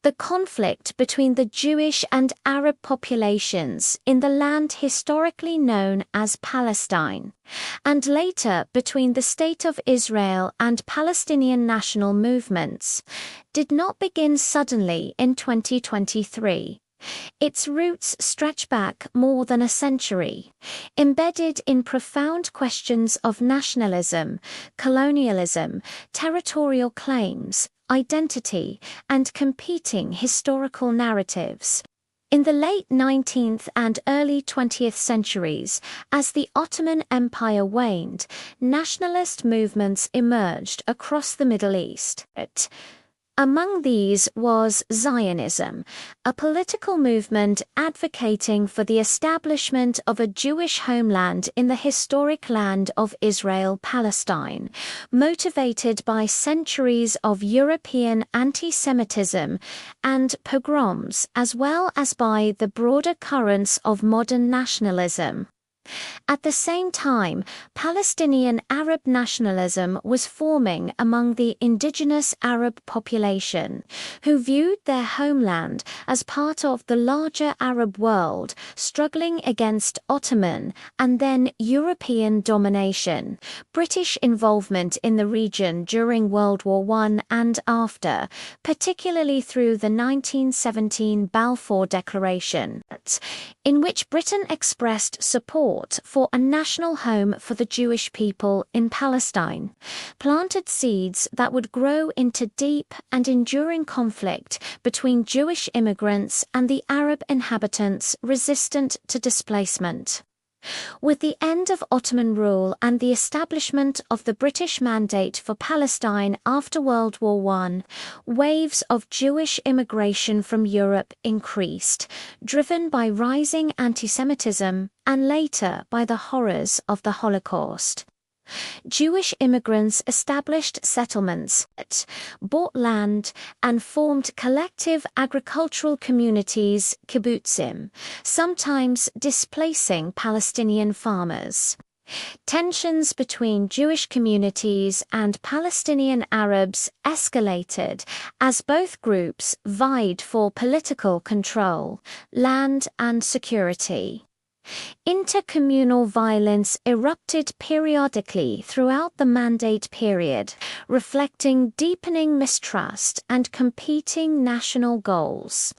the conflict between the Jewish and Arab populations in the land historically known as Palestine, and later between the State of Israel and Palestinian national movements, did not begin suddenly in 2023. Its roots stretch back more than a century, embedded in profound questions of nationalism, colonialism, territorial claims, identity, and competing historical narratives. In the late 19th and early 20th centuries, as the Ottoman Empire waned, nationalist movements emerged across the Middle East. Among these was Zionism, a political movement advocating for the establishment of a Jewish homeland in the historic land of Israel-Palestine, motivated by centuries of European anti-Semitism and pogroms, as well as by the broader currents of modern nationalism. At the same time, Palestinian Arab nationalism was forming among the indigenous Arab population, who viewed their homeland as part of the larger Arab world, struggling against Ottoman and then European domination, British involvement in the region during World War I and after, particularly through the 1917 Balfour Declaration, in which Britain expressed support for a national home for the Jewish people in Palestine, planted seeds that would grow into deep and enduring conflict between Jewish immigrants and the Arab inhabitants resistant to displacement. With the end of Ottoman rule and the establishment of the British Mandate for Palestine after World War I, waves of Jewish immigration from Europe increased, driven by rising anti-Semitism and later by the horrors of the Holocaust. Jewish immigrants established settlements, bought land, and formed collective agricultural communities, kibbutzim, sometimes displacing Palestinian farmers. Tensions between Jewish communities and Palestinian Arabs escalated as both groups vied for political control, land, and security. Intercommunal violence erupted periodically throughout the Mandate period, reflecting deepening mistrust and competing national goals.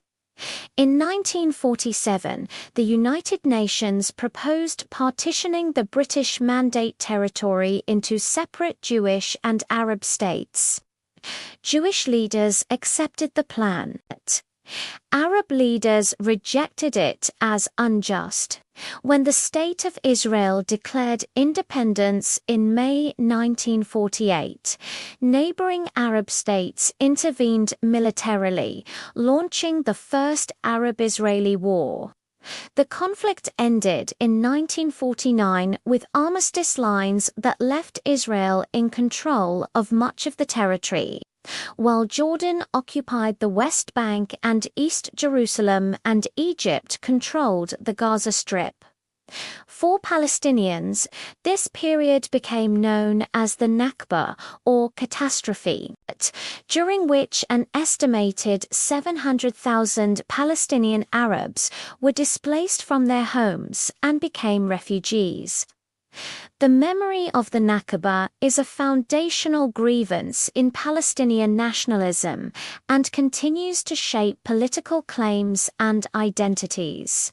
In 1947, the United Nations proposed partitioning the British Mandate territory into separate Jewish and Arab states. Jewish leaders accepted the plan. Arab leaders rejected it as unjust. When the State of Israel declared independence in May 1948, neighboring Arab states intervened militarily, launching the First Arab-Israeli War. The conflict ended in 1949 with armistice lines that left Israel in control of much of the territory, while Jordan occupied the West Bank and East Jerusalem and Egypt controlled the Gaza Strip. For Palestinians, this period became known as the Nakba, or catastrophe, during which an estimated 700,000 Palestinian Arabs were displaced from their homes and became refugees. The memory of the Nakba is a foundational grievance in Palestinian nationalism and continues to shape political claims and identities.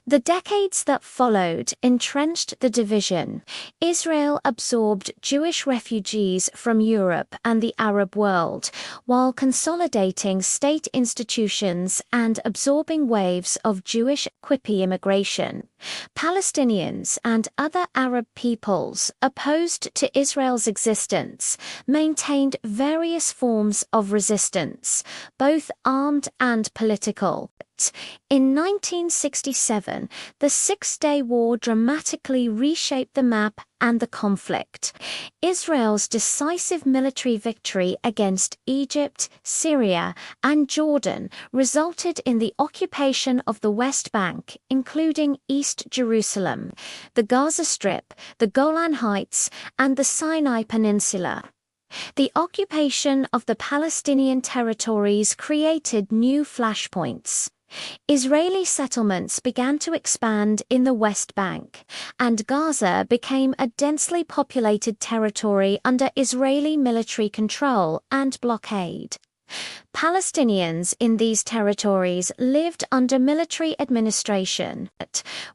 The decades that followed entrenched the division. Israel absorbed Jewish refugees from Europe and the Arab world, while consolidating state institutions and absorbing waves of Jewish Quippy immigration. Palestinians and other Arab peoples opposed to Israel's existence maintained various forms of resistance, both armed and political. In 1967, the Six-Day War dramatically reshaped the map and the conflict. Israel's decisive military victory against Egypt, Syria, and Jordan resulted in the occupation of the West Bank, including East Jerusalem, the Gaza Strip, the Golan Heights, and the Sinai Peninsula. The occupation of the Palestinian territories created new flashpoints. Israeli settlements began to expand in the West Bank, and Gaza became a densely populated territory under Israeli military control and blockade. Palestinians in these territories lived under military administration,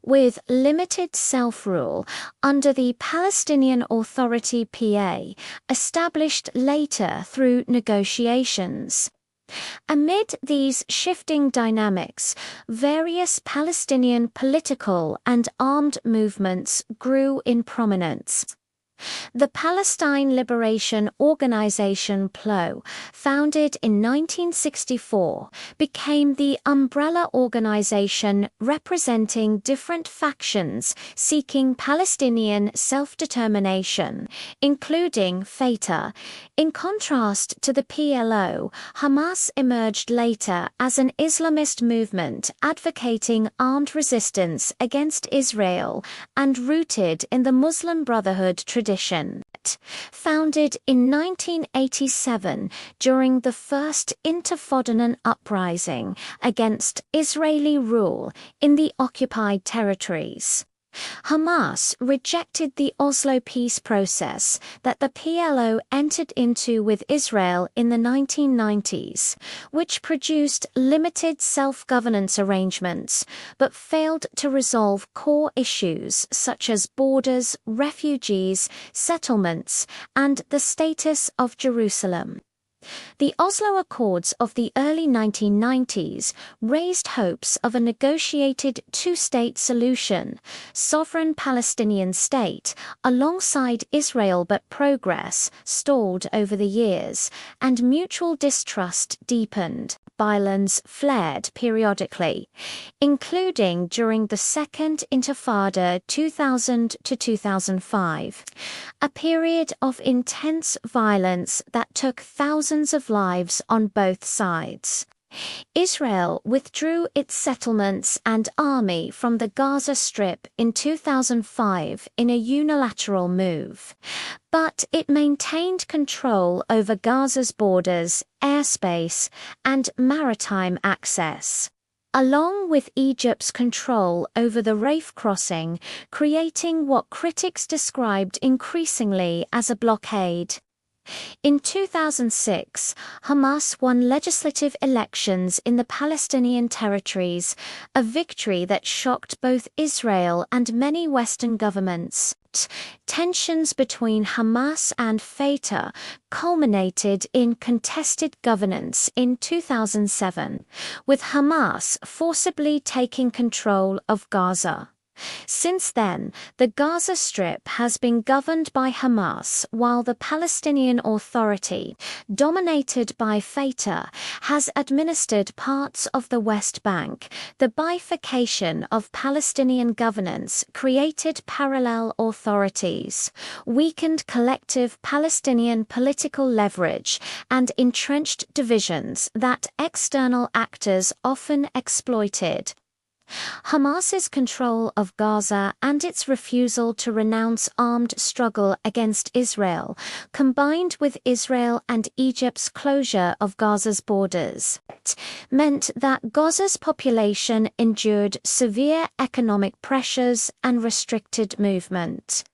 with limited self-rule under the Palestinian Authority (PA), established later through negotiations. Amid these shifting dynamics, various Palestinian political and armed movements grew in prominence. The Palestine Liberation Organization (PLO), founded in 1964, became the umbrella organization representing different factions seeking Palestinian self-determination, including Fatah. In contrast to the PLO, Hamas emerged later as an Islamist movement advocating armed resistance against Israel and rooted in the Muslim Brotherhood tradition. Founded in 1987 during the First Intifada uprising against Israeli rule in the occupied territories. Hamas rejected the Oslo peace process that the PLO entered into with Israel in the 1990s, which produced limited self-governance arrangements, but failed to resolve core issues such as borders, refugees, settlements, and the status of Jerusalem. The Oslo Accords of the early 1990s raised hopes of a negotiated two-state solution, sovereign Palestinian state, alongside Israel, but progress stalled over the years, and mutual distrust deepened. Violence flared periodically, including during the Second Intifada 2000 to 2005, a period of intense violence that took thousands of lives on both sides. Israel withdrew its settlements and army from the Gaza Strip in 2005 in a unilateral move, but it maintained control over Gaza's borders, airspace, and maritime access, along with Egypt's control over the Rafah crossing, creating what critics described increasingly as a blockade. In 2006, Hamas won legislative elections in the Palestinian territories, a victory that shocked both Israel and many Western governments. Tensions between Hamas and Fatah culminated in contested governance in 2007, with Hamas forcibly taking control of Gaza. Since then, the Gaza Strip has been governed by Hamas, while the Palestinian Authority, dominated by Fatah, has administered parts of the West Bank. The bifurcation of Palestinian governance created parallel authorities, weakened collective Palestinian political leverage, and entrenched divisions that external actors often exploited. Hamas's control of Gaza and its refusal to renounce armed struggle against Israel, combined with Israel and Egypt's closure of Gaza's borders, meant that Gaza's population endured severe economic pressures and restricted movement.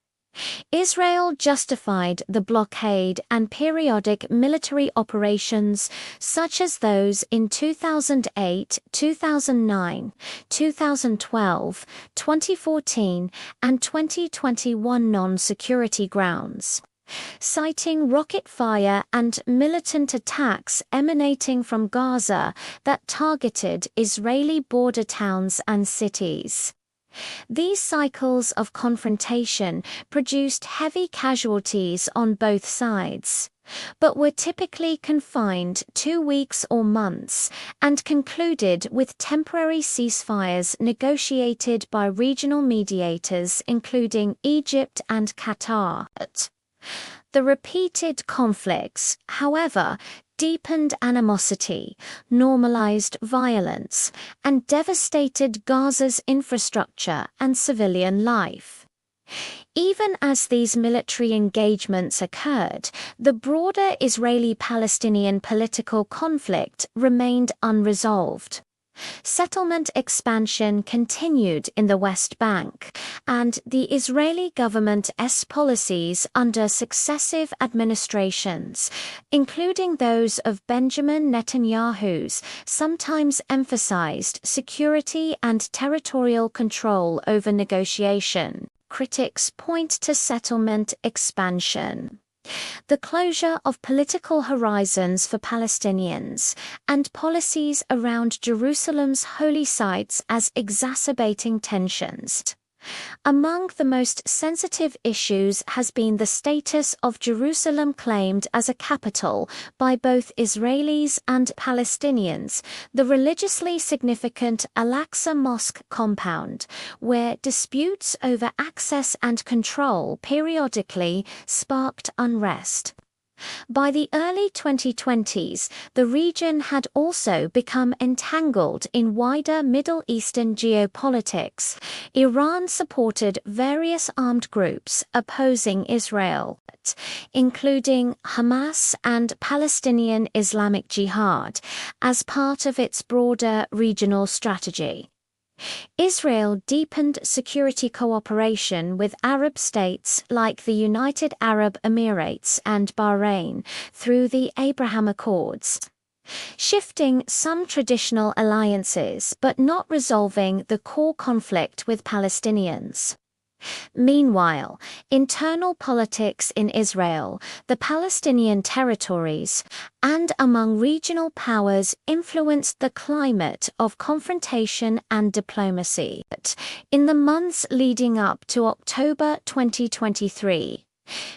Israel justified the blockade and periodic military operations such as those in 2008, 2009, 2012, 2014, and 2021 non-security grounds, citing rocket fire and militant attacks emanating from Gaza that targeted Israeli border towns and cities. These cycles of confrontation produced heavy casualties on both sides, but were typically confined 2 weeks or months and concluded with temporary ceasefires negotiated by regional mediators including Egypt and Qatar. The repeated conflicts, however, deepened animosity, normalized violence, and devastated Gaza's infrastructure and civilian life. Even as these military engagements occurred, the broader Israeli-Palestinian political conflict remained unresolved. Settlement expansion continued in the West Bank, and the Israeli government's policies under successive administrations, including those of Benjamin Netanyahu's, sometimes emphasized security and territorial control over negotiation. Critics point to settlement expansion, the closure of political horizons for Palestinians, and policies around Jerusalem's holy sites as exacerbating tensions. Among the most sensitive issues has been the status of Jerusalem claimed as a capital by both Israelis and Palestinians, the religiously significant Al-Aqsa Mosque compound, where disputes over access and control periodically sparked unrest. By the early 2020s, the region had also become entangled in wider Middle Eastern geopolitics. Iran supported various armed groups opposing Israel, including Hamas and Palestinian Islamic Jihad, as part of its broader regional strategy. Israel deepened security cooperation with Arab states like the United Arab Emirates and Bahrain through the Abraham Accords, shifting some traditional alliances but not resolving the core conflict with Palestinians. Meanwhile, internal politics in Israel, the Palestinian territories, and among regional powers influenced the climate of confrontation and diplomacy. In the months leading up to October 2023,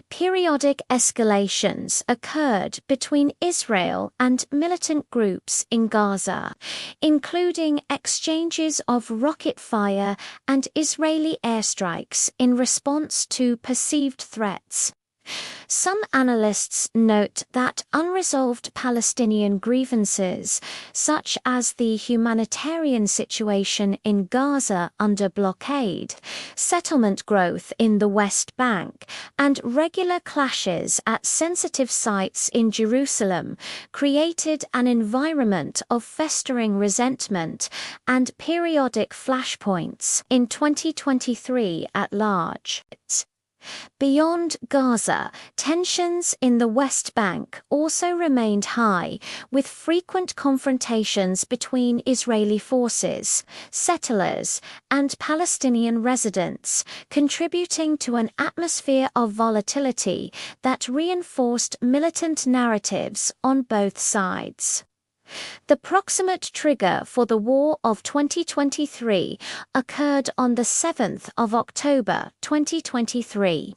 periodic escalations occurred between Israel and militant groups in Gaza, including exchanges of rocket fire and Israeli airstrikes in response to perceived threats. Some analysts note that unresolved Palestinian grievances, such as the humanitarian situation in Gaza under blockade, settlement growth in the West Bank, and regular clashes at sensitive sites in Jerusalem created an environment of festering resentment and periodic flashpoints in 2023 at large. Beyond Gaza, tensions in the West Bank also remained high, with frequent confrontations between Israeli forces, settlers, and Palestinian residents, contributing to an atmosphere of volatility that reinforced militant narratives on both sides. The proximate trigger for the war of 2023 occurred on the 7th of October 2023,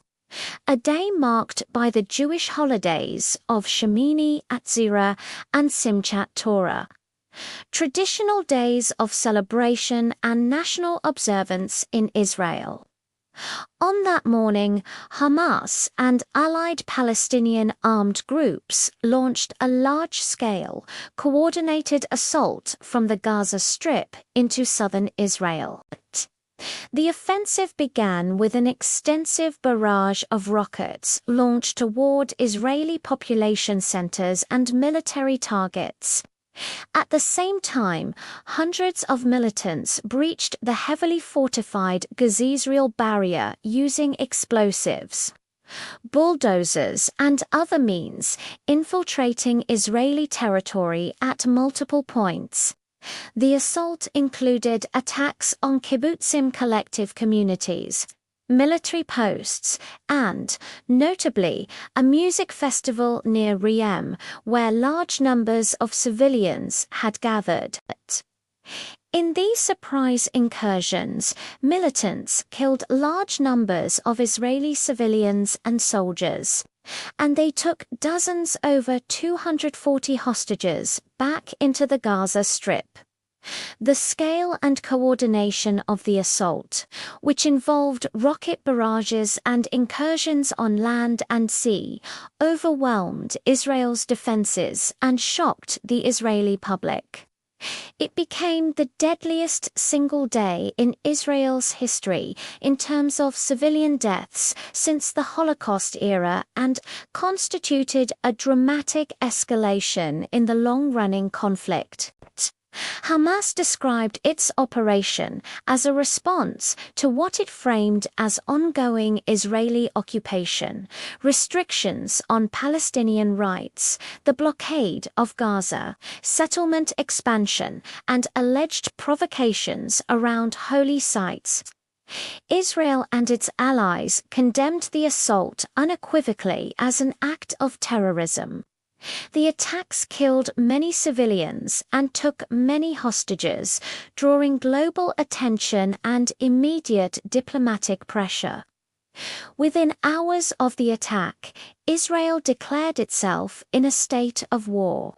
a day marked by the Jewish holidays of Shemini Atzeret and Simchat Torah, traditional days of celebration and national observance in Israel. On that morning, Hamas and allied Palestinian armed groups launched a large-scale, coordinated assault from the Gaza Strip into southern Israel. The offensive began with an extensive barrage of rockets launched toward Israeli population centers and military targets. At the same time, hundreds of militants breached the heavily fortified Gaza-Israel barrier using explosives, bulldozers, and other means, infiltrating Israeli territory at multiple points. The assault included attacks on kibbutzim collective communities, military posts, and, notably, a music festival near Riem, where large numbers of civilians had gathered. In these surprise incursions, militants killed large numbers of Israeli civilians and soldiers, and they took dozens over 240 hostages back into the Gaza Strip. The scale and coordination of the assault, which involved rocket barrages and incursions on land and sea, overwhelmed Israel's defenses and shocked the Israeli public. It became the deadliest single day in Israel's history in terms of civilian deaths since the Holocaust era and constituted a dramatic escalation in the long-running conflict. Hamas described its operation as a response to what it framed as ongoing Israeli occupation, restrictions on Palestinian rights, the blockade of Gaza, settlement expansion, and alleged provocations around holy sites. Israel and its allies condemned the assault unequivocally as an act of terrorism. The attacks killed many civilians and took many hostages, drawing global attention and immediate diplomatic pressure. Within hours of the attack, Israel declared itself in a state of war.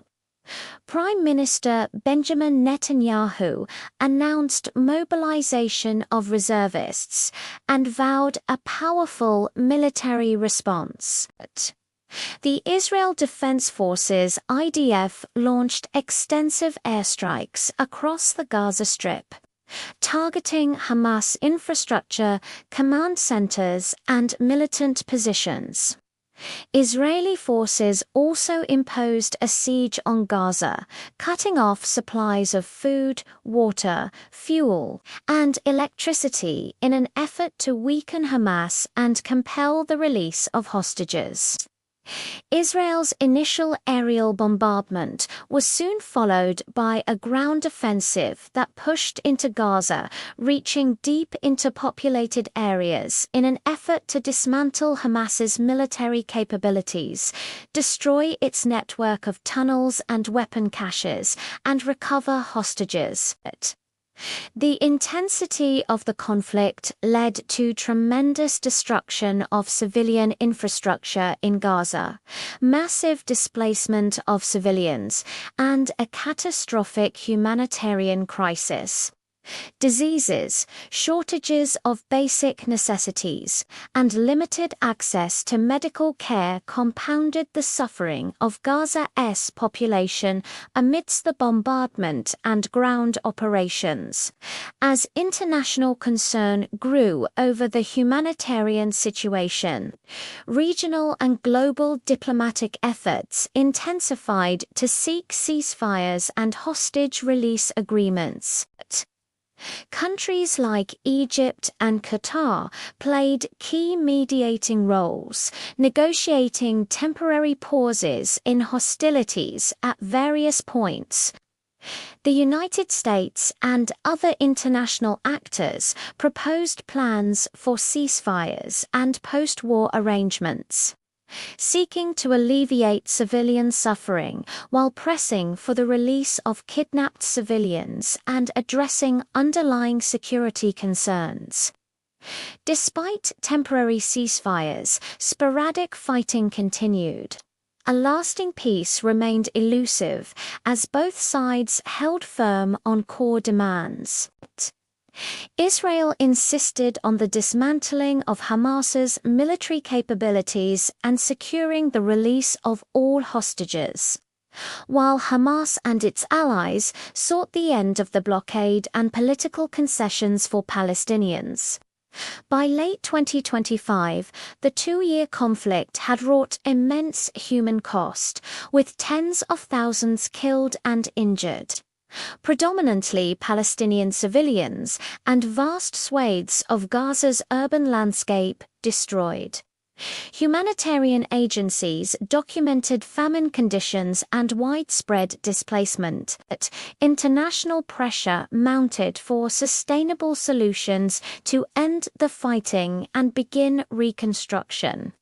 Prime Minister Benjamin Netanyahu announced mobilization of reservists and vowed a powerful military response. The Israel Defense Forces (IDF) launched extensive airstrikes across the Gaza Strip, targeting Hamas infrastructure, command centers, and militant positions. Israeli forces also imposed a siege on Gaza, cutting off supplies of food, water, fuel, and electricity in an effort to weaken Hamas and compel the release of hostages. Israel's initial aerial bombardment was soon followed by a ground offensive that pushed into Gaza, reaching deep into populated areas in an effort to dismantle Hamas's military capabilities, destroy its network of tunnels and weapon caches, and recover hostages. The intensity of the conflict led to tremendous destruction of civilian infrastructure in Gaza, massive displacement of civilians, and a catastrophic humanitarian crisis. Diseases, shortages of basic necessities, and limited access to medical care compounded the suffering of Gaza's population amidst the bombardment and ground operations. As international concern grew over the humanitarian situation, regional and global diplomatic efforts intensified to seek ceasefires and hostage release agreements. Countries like Egypt and Qatar played key mediating roles, negotiating temporary pauses in hostilities at various points. The United States and other international actors proposed plans for ceasefires and post-war arrangements, seeking to alleviate civilian suffering while pressing for the release of kidnapped civilians and addressing underlying security concerns. Despite temporary ceasefires, sporadic fighting continued. A lasting peace remained elusive as both sides held firm on core demands. Israel insisted on the dismantling of Hamas's military capabilities and securing the release of all hostages, while Hamas and its allies sought the end of the blockade and political concessions for Palestinians. By late 2025, the two-year conflict had wrought immense human cost, with tens of thousands killed and injured, predominantly Palestinian civilians, and vast swathes of Gaza's urban landscape destroyed. Humanitarian agencies documented famine conditions and widespread displacement. International pressure mounted for sustainable solutions to end the fighting and begin reconstruction.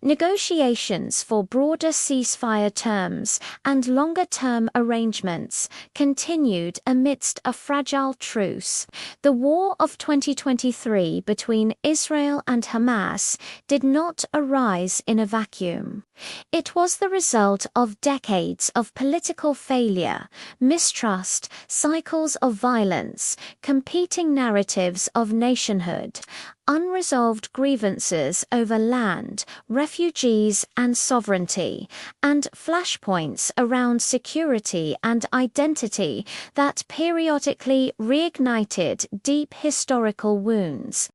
Negotiations for broader ceasefire terms and longer-term arrangements continued amidst a fragile truce. The war of 2023 between Israel and Hamas did not arise in a vacuum. It was the result of decades of political failure, mistrust, cycles of violence, competing narratives of nationhood, unresolved grievances over land, refugees, and sovereignty, and flashpoints around security and identity that periodically reignited deep historical wounds.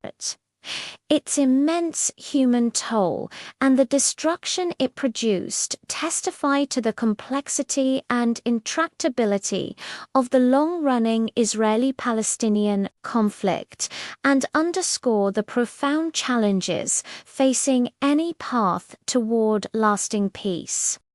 Its immense human toll and the destruction it produced testify to the complexity and intractability of the long-running Israeli-Palestinian conflict and underscore the profound challenges facing any path toward lasting peace.